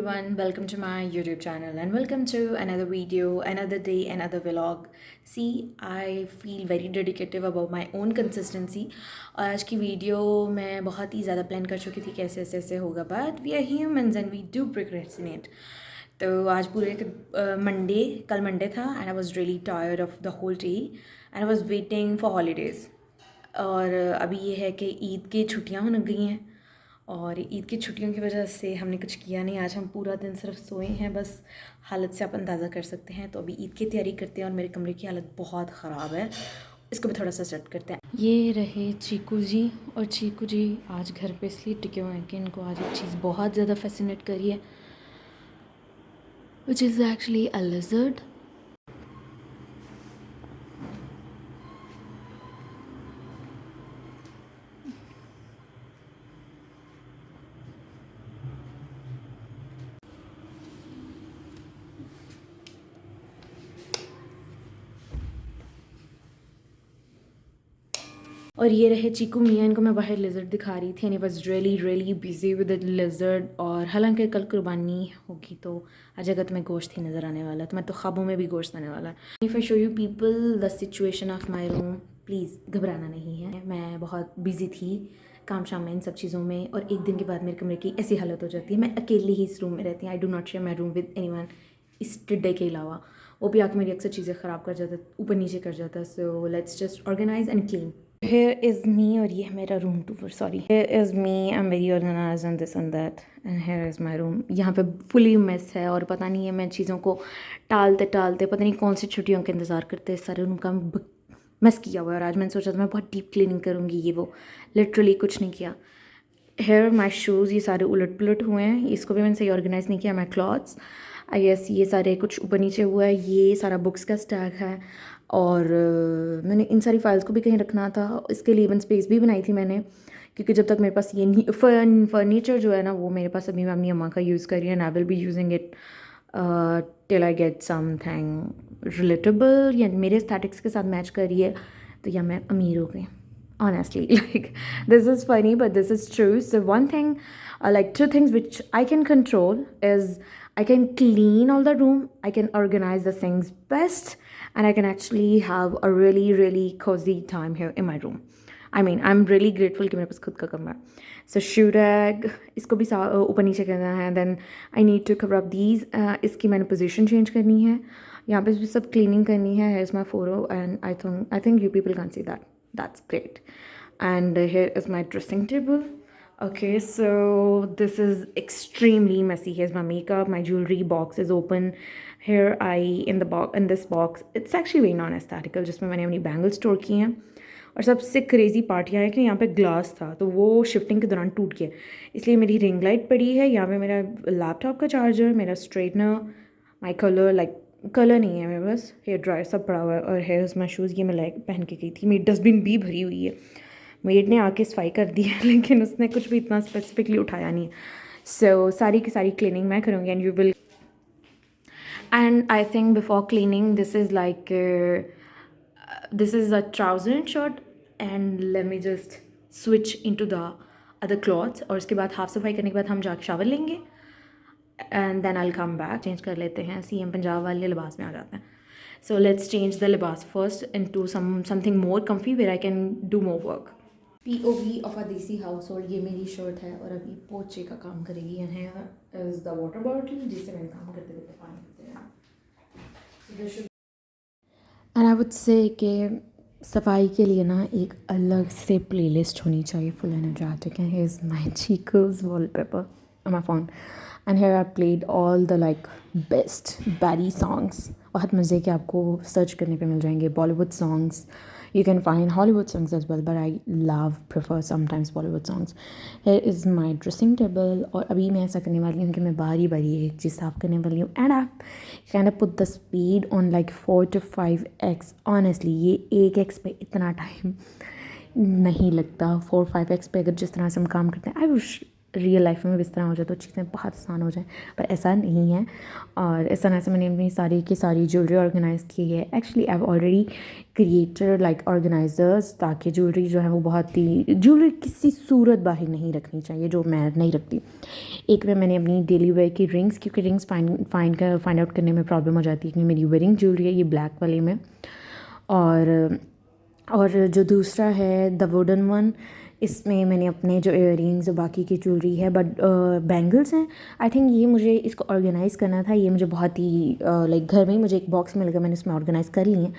everyone, welcome to my YouTube channel and welcome to another video, another day, another vlog. See, I feel very dedicative about my own consistency. और आज की video मैं बहुत ही ज़्यादा plan कर चुकी थी कैसे ऐसे ऐसे होगा, but we are humans and we do procrastinate. तो आज पूरे मंडे, कल मंडे था and I was really tired of the whole day and I was waiting for holidays. और अभी ये है कि ईद की छुट्टियाँ होने गई हैं और ईद की छुट्टियों की वजह से हमने कुछ किया नहीं. आज हम पूरा दिन सिर्फ सोए हैं, बस हालत से आप अंदाज़ा कर सकते हैं. तो अभी ईद की तैयारी करते हैं और मेरे कमरे की हालत बहुत ख़राब है, इसको भी थोड़ा सा सेट करते हैं. ये रहे चीकू जी, और चीकू जी आज घर पे इसलिए टिके हुए हैं कि इनको आज एक चीज़ बहुत ज़्यादा फैसिनेट करी है, which is actually a lizard. और ये रहे चीकू मियाँ, इनको मैं बाहर लिज़र्ड दिखा रही थी and I was really busy with the lizard. और हालांकि कल कुर्बानी होगी तो आज जगह तुम्हें गोश्त ही नज़र आने वाला है, तो मैं तो ख्वाबों में भी गोश्त आने वाला है. If I show you people the situation of my room, please घबराना नहीं है. मैं बहुत बिजी थी काम शाम में इन सब चीज़ों में, और एक दिन के बाद मेरे कमरे की ऐसी हालत हो जाती है. मैं अकेली ही इस रूम में रहती हूँ. I do not share my room with any one इस टिड्डे के अलावा. वो भी आके मेरी अक्सर चीज़ें ख़राब कर जाता है, ऊपर नीचे कर जाता है. So let's just organize and clean. Here is me, और ये है मेरा room tour. Sorry, here is me, I'm very organized and this and that, and here is my room. यहाँ पे फुली मेस है और पता नहीं है मैं चीज़ों को टालते टालते पता नहीं कौन सी छुट्टियों का इंतज़ार करते सारे रूम का मेस किया हुआ है. और आज मैंने सोचा था मैं बहुत डीप क्लीनिंग करूँगी, ये वो लिटरली कुछ नहीं किया. हेयर माई शूज़ ये सारे उलट पुलट हुए हैं, इसको भी मैंने सही ऑर्गेनाइज़ नहीं किया. माई क्लॉथ्स आई गेस ये सारे कुछ ऊपर नीचे हुआ है. ये सारा बुक्स का स्टैक है और मैंने इन सारी फाइल्स को भी कहीं रखना था. इसके लिए इवन स्पेस भी बनाई थी मैंने, क्योंकि जब तक मेरे पास ये फर्नीचर जो है ना वो मेरे पास अभी मैं अपनी अम्मा का यूज़ कर रही है and I will be using it till I get something relatable या मेरे एस्थेटिक्स के साथ मैच कर रही है, तो या मैं अमीर हो गई. Honestly, like, this is funny but this is true. So one thing, like two things which I can control is I can clean all the room, I can organize the things best, and I can actually have a really cozy time here in my room. I mean, I'm really grateful कि मेरे पास खुद का कमरा. So shoe rag इसको भी ऊपर नीचे करना है. Then I need to cover up these. इसकी मैंने position change करनी है. यहाँ पे भी सब cleaning करनी है. Here's my photo and I think you people can see that. That's great. And here is my dressing table. Okay, so this is extremely messy. Here's my makeup, my jewelry box is open. Here in this box, it's actually very non-aesthetical, जिसमें मैंने अपनी bangle store की हैं. और सबसे crazy part यह है कि यहाँ पे ग्लास था तो वो शिफ्टिंग के दौरान टूट गया, इसलिए मेरी रिंग लाइट पड़ी है. यहाँ पे मेरा लैपटॉप का चार्जर, मेरा स्ट्रेटनर, माई कलर नहीं है मेरे पास, हेयर ड्रायर सब पड़ा हुआ है. और हेयर माई शूज़ ये मैं लाइक पहन के गई थी. मेरी डस्टबिन भी भरी हुई है, मेड ने आके सफाई कर दी है लेकिन उसने कुछ भी इतना स्पेसिफिकली उठाया नहीं है. सो सारी की सारी क्लीनिंग मैं करूँगी and you will. And I think before cleaning this is like this is a trouser and shirt and let me just switch into the other clothes. और उसके बाद हाफ सफाई करने के बाद हम जाके शावर लेंगे and then I will come back. Change कर लेते हैं, सीएम पंजाब वाले लिबास में आ जाते हैं. सो लेट्स चेंज द लिबास first into something more comfy where I can do more work. POV of a desi house hold, ये मेरी शर्ट है और अभी पोचे का काम करेगी. एंड है इज़ द वाटर बॉटल जिससे मैंने काम करते हुए पानी पीते हैं. एंड आई वुड से कि सफाई के लिए ना एक अलग से प्लेलिस्ट होनी चाहिए, full energetic. And here is my Cheeku's wallpaper on my phone, and here I played all the like best baddie songs. बहुत मज़े के आपको सर्च करने पे मिल जाएंगे. Bollywood songs, you can find Hollywood songs as well, but I prefer sometimes Bollywood songs. Here is my dressing table, और अभी मैं ऐसा करने वाली हूँ कि मैं बारी बारी एक चीज़ साफ़ करने वाली हूँ. and I kind of put the speed on like 4 to 5x. honestly ये 1x पे इतना टाइम नहीं लगता. 4-5x पे अगर जिस तरह से हम काम करते हैं, आई विश रियल लाइफ में भी इस तरह हो जाए तो चीज़ें बहुत आसान हो जाएं, पर ऐसा नहीं है। और इस तरह से मैंने अपनी सारी की सारी ज्वेलरी ऑर्गेनाइज़ की है। Actually I have already created like organizers, ताकि ज्वेलरी जो है वो बहुत ही, ज्वेलरी किसी सूरत बाहर नहीं रखनी चाहिए, जो मैं नहीं रखती। एक में मैंने अपनी डेली वेयर की रिंग्स, क्योंकि रिंग्स फाइंड आउट करने में प्रॉब्लम हो जाती है कि मेरी वेयरिंग ज्वेलरी है ये ब्लैक वाली में। और जो दूसरा है द वुडन वन, इसमें मैंने अपने जो इयररिंग्स और बाकी की ज्वेलरी है, बट बैंगल्स हैं। आई थिंक ये मुझे इसको ऑर्गेनाइज़ करना था, ये मुझे बहुत ही लाइक घर में ही मुझे एक बॉक्स मिल गया, मैंने इसमें ऑर्गेनाइज़ कर ली हैं।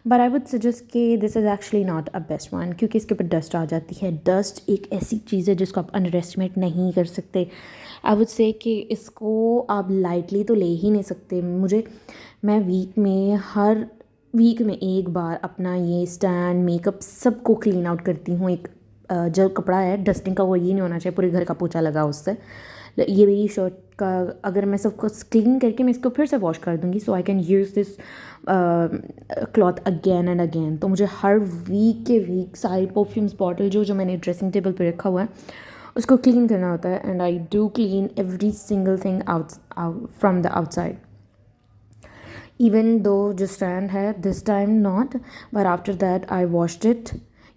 बट आई वुड सजेस्ट कि this is actually not a best one, क्योंकि इसके ऊपर डस्ट आ जाती है। डस्ट एक ऐसी चीज़ है जिसको आप अंडर एस्टिमेट नहीं कर सकते। आई वुड से कि इसको आप लाइटली तो ले ही नहीं सकते। मैं हर वीक में एक बार अपना ये स्टैंड, मेकअप सबको क्लीन आउट करती हूँ। एक जो कपड़ा है डस्टिंग का, वो ये नहीं होना चाहिए पूरे घर का पोछा लगा उससे। ये मेरी शर्ट का अगर मैं सबको क्लीन करके मैं इसको फिर से वॉश कर दूँगी, so I can use this cloth again and again. तो मुझे हर वीक के वीक सारी परफ्यूम्स बॉटल जो मैंने ड्रेसिंग टेबल पे रखा हुआ है उसको क्लीन करना होता है। And I do clean every single thing out from the outside. Even though जो स्टैंड है this time not, but after that I washed it,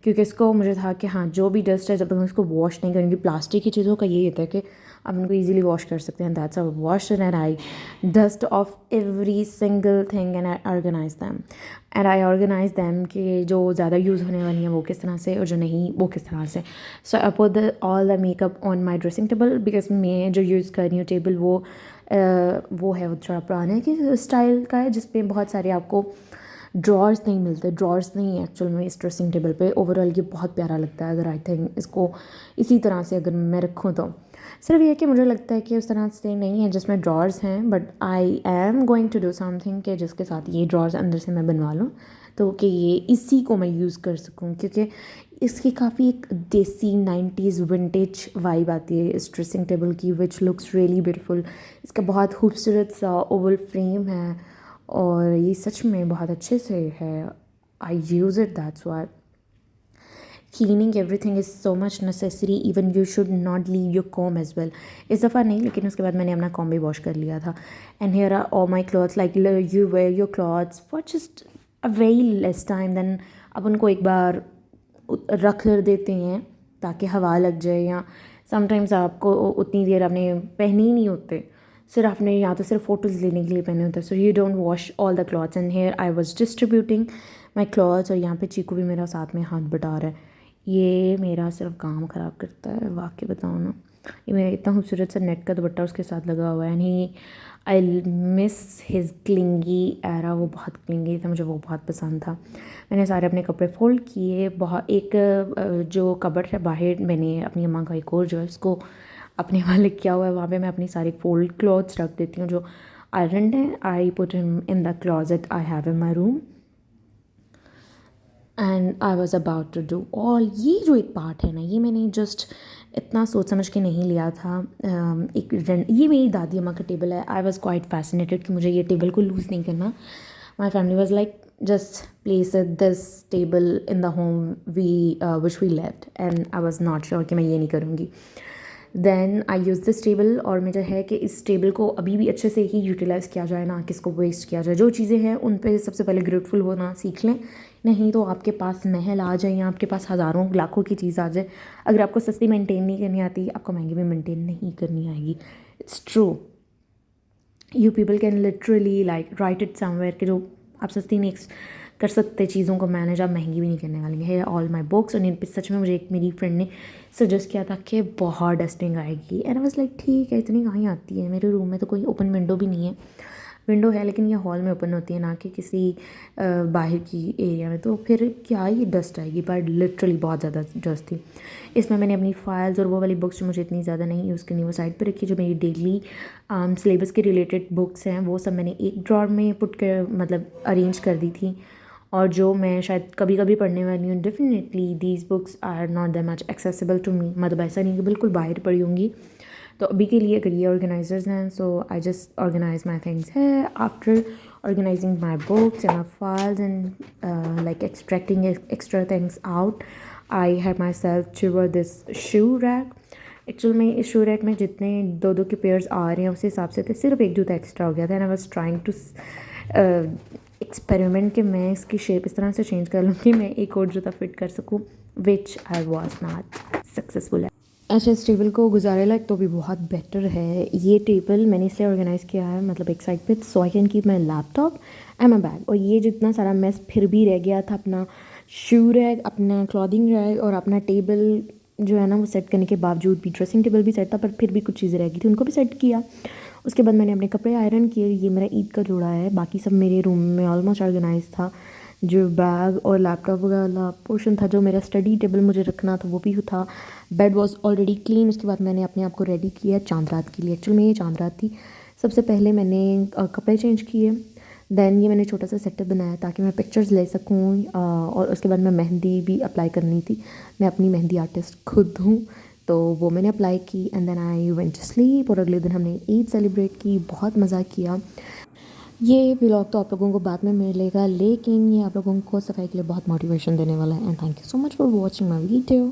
क्योंकि इसको मुझे था कि हाँ जो भी डस्ट है जब तक मैं इसको वॉश नहीं करूँगी। प्लास्टिक की चीज़ों का यही होता है कि आप उनको ईजिली वॉश कर सकते हैं। That's I wash and I dust off every single thing and I organize them कि जो ज़्यादा यूज़ होने वाली हैं वो किस तरह से और जो नहीं वो किस तरह से। So I put all the makeup on my dressing table, because मैं जो यूज़ कर रही हूँ टेबल वो है वो थोड़ा पुराने के स्टाइल का है, जिसपे बहुत सारे आपको ड्रॉर्स नहीं मिलते। ड्रॉर्स नहीं है एक्चुअल में इस ड्रेसिंग टेबल पे। ओवरऑल ये बहुत प्यारा लगता है अगर आई थिंक इसको इसी तरह से अगर मैं रखूँ तो। सिर्फ ये कि मुझे लगता है कि उस तरह से नहीं है जिसमें ड्रॉर्स हैं, but I am going to do something कि जिसके साथ ये ड्रॉर्स अंदर से मैं बनवा लूँ, तो कि ये इसी को मैं यूज़ कर सकूँ, क्योंकि इसकी काफ़ी एक देसी 90s विंटेज वाइब आती है इस ड्रेसिंग टेबल की, विच लुक्स रियली ब्यूटीफुल। इसका बहुत खूबसूरत सा ओवल फ्रेम है और ये सच में बहुत अच्छे से है। I use it, that's why. Cleaning everything is so much necessary, even you should not leave your comb as well. इस दफ़ा नहीं, लेकिन उसके बाद मैंने अपना कॉम भी वॉश कर लिया था। And here are all my clothes, like you wear your clothes for just a very less time, देन आप उनको एक बार रख देते हैं ताकि हवा लग जाए, या समटाइम्स आपको उतनी देर आपने पहने ही नहीं होते, सिर्फ आपने या तो सिर्फ फ़ोटोज़ लेने के लिए पहने होते हैं। So you don't wash all the clothes. And here I was distributing my clothes, और यहाँ पे चीकू भी मेरा साथ में हाथ बटा रहा है। ये मेरा सिर्फ काम ख़राब करता है, वाकई बताऊँ ना। ये मेरा इतना खूबसूरत सा नेट का दुपट्टा उसके साथ लगा हुआ है, and he I miss his clingy era. वो बहुत क्लिंगी था, मुझे वो बहुत पसंद था। मैंने सारे अपने कपड़े फोल्ड किए। बहुत एक जो कबर्ड है बाहर, मैंने अपनी अम्मा का एक और जो है उसको अपने वाले किया हुआ है, वहाँ पे मैं अपनी सारी फोल्ड क्लॉथ्स रख देती हूँ जो आयरन है। I put him in the closet I have in my room, and I was about to do all. ये जो एक पार्ट है ना, ये मैंने जस्ट इतना सोच समझ के नहीं लिया था। ये मेरी दादी अम्मा का टेबल है। आई वॉज क्वाइट फैसिनेटेड कि मुझे ये टेबल को लूज़ नहीं करना। My family was like just place this table in the home which we left, and I was not sure कि मैं ये नहीं करूँगी। Then I use this table, और मुझे है कि इस टेबल को अभी भी अच्छे से ही यूटिलाइज़ किया जाए, ना कि इसको वेस्ट किया जाए। जो चीज़ें हैं उन पे सबसे पहले ग्रेटफुल होना सीख लें, नहीं तो आपके पास महल आ जाए या आपके पास हज़ारों लाखों की चीज़ आ जाए, अगर आपको सस्ती मेंटेन नहीं करनी आती, आपको महंगी भी मेंटेन नहीं करनी आएगी। It's true, you people can literally like right it somewhere कि जो आप सस्ती नहीं कर सकते चीज़ों को मैनेज, आप महंगी भी नहीं करने वाली है। ऑल माई बुक्स, और इन पर सच में मुझे एक मेरी फ्रेंड ने सजेस्ट किया था कि बहुत डस्टिंग आएगी, एंड आई वाज लाइक ठीक है, इतनी कहाँ आती है। मेरे रूम में तो कोई ओपन विंडो भी नहीं है, विंडो है लेकिन ये हॉल में ओपन होती है, ना कि किसी बाहर की एरिया में, तो फिर क्या ये डस्ट आएगी। बट लिटरली बहुत ज़्यादा डस्ट थी। इसमें मैंने अपनी फाइल्स और वो वाली बुक्स जो मुझे इतनी ज़्यादा नहीं यूज़ करनी वो साइड पे रखी। जो मेरी डेली सिलेबस के रिलेटेड बुक्स हैं वो सब मैंने एक ड्रॉर में पुट कर मतलब अरेंज कर दी थी, और जो मैं शायद कभी कभी पढ़ने वाली हूँ, definitely these books are not that much accessible to me. मतलब ऐसा नहीं कि बिल्कुल बाहर पढ़ी होंगी, तो अभी के लिए अगर ये ऑर्गेनाइजर्स हैं, so I just organize my things है। After organizing my books and my files and like extracting extra things out, I had myself to this shoe rack actual में इस शू रैक में जितने 2-2 के पेयर्स आ रहे हैं उस हिसाब से थे, सिर्फ एक जूता एक्स्ट्रा हो गया था and I was trying to experiment कि मैं इसकी शेप इस तरह से चेंज कर लूँ कि मैं एक और जूता फिट कर सकूँ, विच आई वाज नॉट सक्सेसफुल। अच्छा, इस टेबल को गुजारे लायक तो भी बहुत बेटर है। ये टेबल मैंने इसलिए ऑर्गेनाइज़ किया है, मतलब एक साइड पे, so I can keep my laptop and my bag. और ये जितना सारा मेस फिर भी रह गया था, अपना शू रैक, अपना क्लॉथिंग रैक और अपना टेबल जो है ना, वो सेट करने के बावजूद भी, ड्रेसिंग टेबल भी सेट था पर फिर भी कुछ चीज़ें रह गई थी, उनको भी सेट किया। उसके बाद मैंने अपने कपड़े आयरन किए। ये मेरा ईद का जोड़ा है, बाकी सब मेरे रूम में ऑलमोस्ट ऑर्गेनाइज था। जो बैग और लैपटॉप वाला पोर्शन था, जो मेरा स्टडी टेबल मुझे रखना था, वो भी था। Bed was already clean. उसके बाद मैंने अपने आप को रेडी किया चांद रात के लिए। एक्चुअली में ये चांद रात थी। सबसे पहले मैंने कपड़े चेंज किए, दैन ये मैंने छोटा सा सेटअप बनाया ताकि मैं पिक्चर्स ले सकूँ, और उसके बाद मैं मेहंदी भी अप्लाई करनी थी। मैं अपनी मेहंदी आर्टिस्ट खुद हूँ, तो वो मैंने अप्लाई की and then I went to sleep. और अगले दिन हमने ईद सेलिब्रेट की, बहुत मज़ा किया। ये व्लॉग तो आप लोगों को बाद में मिलेगा, लेकिन ये आप लोगों को सफाई के लिए बहुत मोटिवेशन देने वाला है। And thank you so much for watching my video.